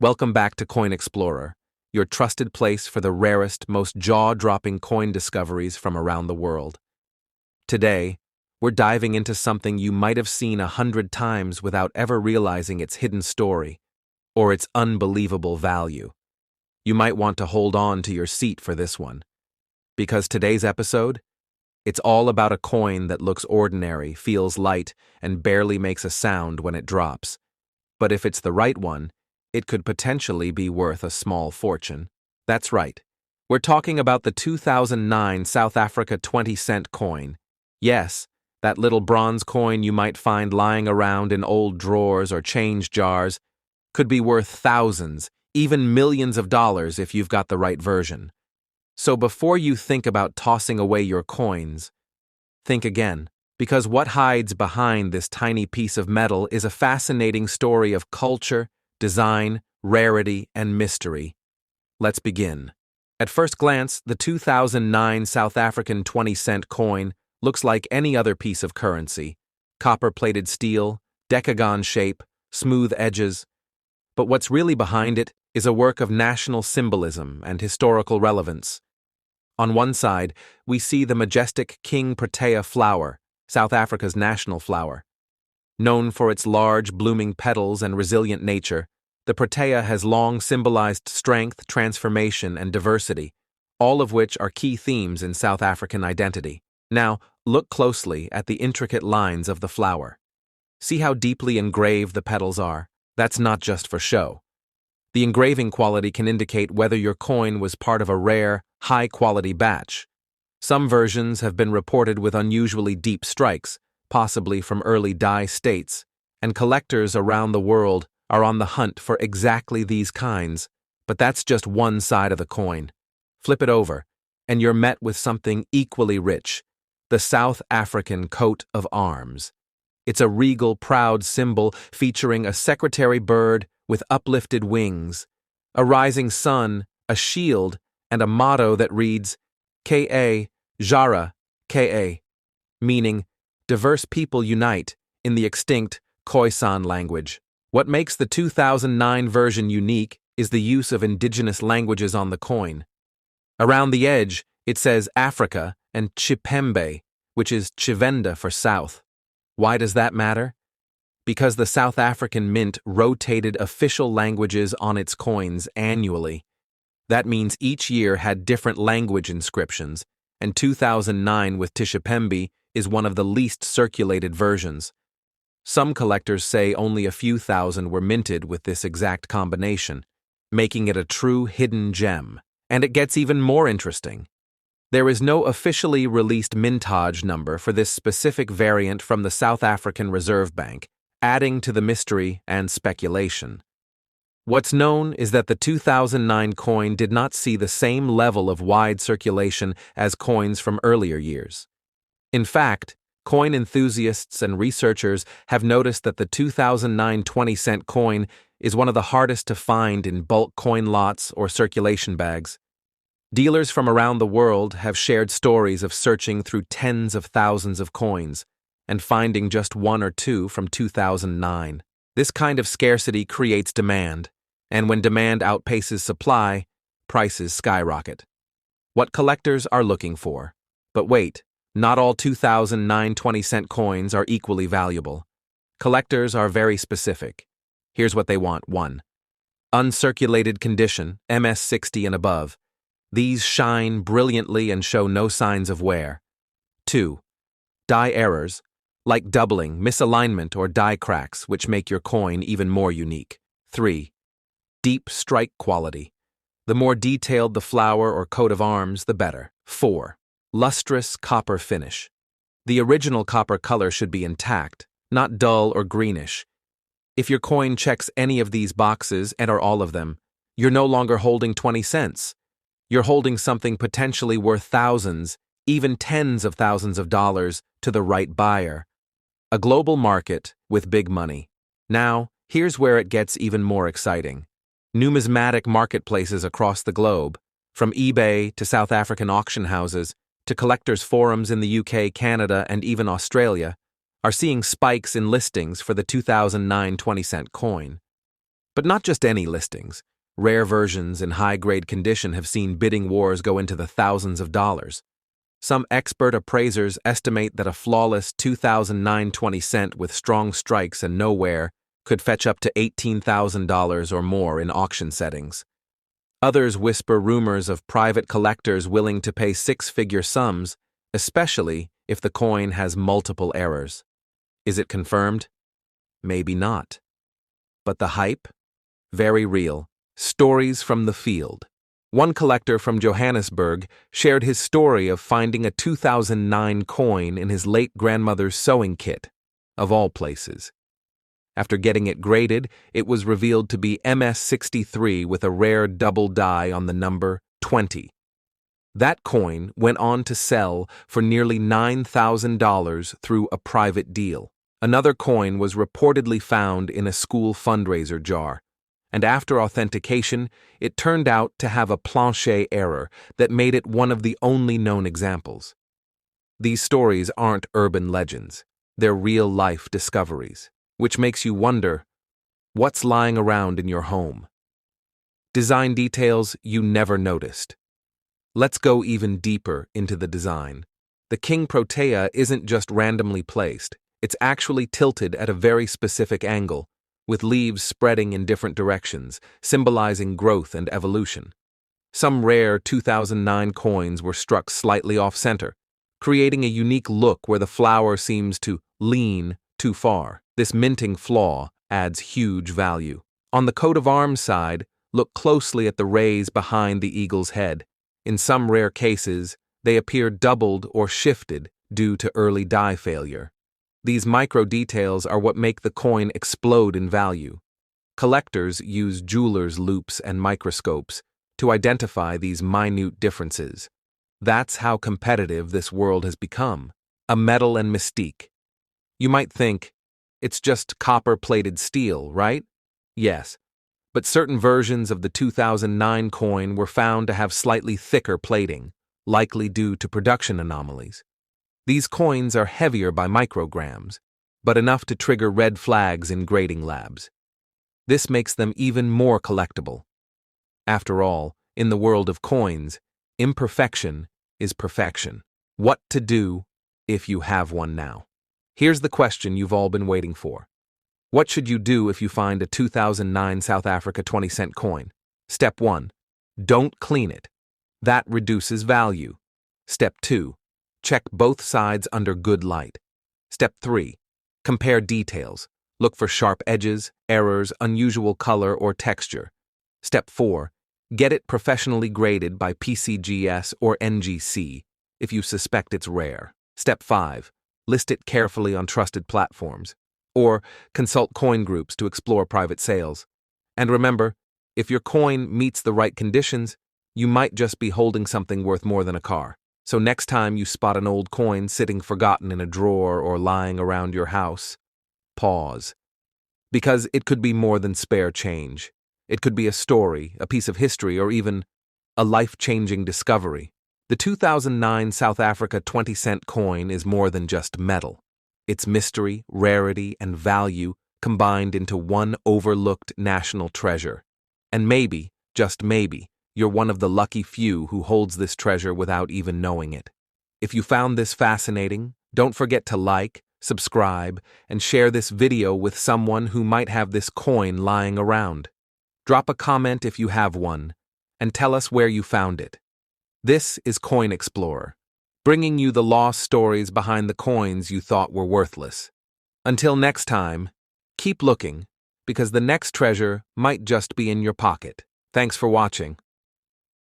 Welcome back to Coin Explorer, your trusted place for the rarest, most jaw-dropping coin discoveries from around the world. Today, we're diving into something you might have seen 100 times without ever realizing its hidden story or its unbelievable value. You might want to hold on to your seat for this one, because today's episode, it's all about a coin that looks ordinary, feels light, and barely makes a sound when it drops. But if it's the right one, it could potentially be worth a small fortune. That's right. We're talking about the 2009 South Africa 20-cent coin. Yes, that little bronze coin you might find lying around in old drawers or change jars could be worth thousands, even millions of dollars if you've got the right version. So before you think about tossing away your coins, think again, because what hides behind this tiny piece of metal is a fascinating story of culture, design, rarity, and mystery. Let's begin. At first glance, the 2009 South African 20-cent coin looks like any other piece of currency: copper-plated steel, decagon shape, smooth edges. But what's really behind it is a work of national symbolism and historical relevance. On one side, we see the majestic King Protea flower, South Africa's national flower. Known for its large, blooming petals and resilient nature, the Protea has long symbolized strength, transformation, and diversity, all of which are key themes in South African identity. Now, look closely at the intricate lines of the flower. See how deeply engraved the petals are? That's not just for show. The engraving quality can indicate whether your coin was part of a rare, high-quality batch. Some versions have been reported with unusually deep strikes, possibly from early die states, and collectors around the world are on the hunt for exactly these kinds. But that's just one side of the coin. Flip it over, and you're met with something equally rich: the South African coat of arms. It's a regal, proud symbol featuring a secretary bird with uplifted wings, a rising sun, a shield, and a motto that reads, Ka, Jara, Ka, meaning, diverse people unite, in the extinct Khoisan language. What makes the 2009 version unique is the use of indigenous languages on the coin. Around the edge, it says Africa and Chipembe, which is Chivenda for South. Why does that matter? Because the South African Mint rotated official languages on its coins annually. That means each year had different language inscriptions, and 2009 with Chipembe is one of the least circulated versions. Some collectors say only a few thousand were minted with this exact combination, making it a true hidden gem. And it gets even more interesting. There is no officially released mintage number for this specific variant from the South African Reserve Bank, adding to the mystery and speculation. What's known is that the 2009 coin did not see the same level of wide circulation as coins from earlier years. In fact, coin enthusiasts and researchers have noticed that the 2009 20-cent coin is one of the hardest to find in bulk coin lots or circulation bags. Dealers from around the world have shared stories of searching through tens of thousands of coins and finding just one or two from 2009. This kind of scarcity creates demand, and when demand outpaces supply, prices skyrocket. What collectors are looking for. But wait, not all 2009 20-cent coins are equally valuable. Collectors are very specific. Here's what they want. 1. Uncirculated condition, MS60 and above. These shine brilliantly and show no signs of wear. 2. Die errors, like doubling, misalignment, or die cracks, which make your coin even more unique. 3. Deep strike quality. The more detailed the flower or coat of arms, the better. 4. Lustrous copper finish. The original copper color should be intact, not dull or greenish. If your coin checks any of these boxes, and or all of them, you're no longer holding 20 cents. You're holding something potentially worth thousands, even tens of thousands of dollars to the right buyer. A global market with big money. Now, here's where it gets even more exciting. Numismatic marketplaces across the globe, from eBay to South African auction houses to collectors' forums in the UK, Canada, and even Australia, are seeing spikes in listings for the 2009 20-cent coin. But not just any listings. Rare versions in high-grade condition have seen bidding wars go into the thousands of dollars. Some expert appraisers estimate that a flawless 2009 cent with strong strikes and no wear could fetch up to $18,000 or more in auction settings. Others whisper rumors of private collectors willing to pay six-figure sums, especially if the coin has multiple errors. Is it confirmed? Maybe not. But the hype? Very real. Stories from the field. One collector from Johannesburg shared his story of finding a 2009 coin in his late grandmother's sewing kit, of all places. After getting it graded, it was revealed to be MS-63 with a rare double die on the number 20. That coin went on to sell for nearly $9,000 through a private deal. Another coin was reportedly found in a school fundraiser jar, and after authentication, it turned out to have a plancher error that made it one of the only known examples. These stories aren't urban legends, they're real-life discoveries, which makes you wonder, what's lying around in your home? Design details you never noticed. Let's go even deeper into the design. The King Protea isn't just randomly placed, it's actually tilted at a very specific angle, with leaves spreading in different directions, symbolizing growth and evolution. Some rare 2009 coins were struck slightly off-center, creating a unique look where the flower seems to lean too far. This minting flaw adds huge value. On the coat of arms side, look closely at the rays behind the eagle's head. In some rare cases, they appear doubled or shifted due to early die failure. These micro details are what make the coin explode in value. Collectors use jeweler's loupes and microscopes to identify these minute differences. That's how competitive this world has become, a metal and mystique. You might think, it's just copper-plated steel, right? Yes, but certain versions of the 2009 coin were found to have slightly thicker plating, likely due to production anomalies. These coins are heavier by micrograms, but enough to trigger red flags in grading labs. This makes them even more collectible. After all, in the world of coins, imperfection is perfection. What to do if you have one now? Here's the question you've all been waiting for. What should you do if you find a 2009 South Africa 20-cent coin? Step 1. Don't clean it. That reduces value. Step 2. Check both sides under good light. Step 3. Compare details. Look for sharp edges, errors, unusual color, or texture. Step 4. Get it professionally graded by PCGS or NGC if you suspect it's rare. Step 5. List it carefully on trusted platforms, or consult coin groups to explore private sales. And remember, if your coin meets the right conditions, you might just be holding something worth more than a car. So next time you spot an old coin sitting forgotten in a drawer or lying around your house, pause. Because it could be more than spare change. It could be a story, a piece of history, or even a life-changing discovery. The 2009 South Africa 20-cent coin is more than just metal. It's mystery, rarity, and value combined into one overlooked national treasure. And maybe, just maybe, you're one of the lucky few who holds this treasure without even knowing it. If you found this fascinating, don't forget to like, subscribe, and share this video with someone who might have this coin lying around. Drop a comment if you have one, and tell us where you found it. This is Coin Explorer, bringing you the lost stories behind the coins you thought were worthless. Until next time, keep looking, because the next treasure might just be in your pocket. Thanks for watching.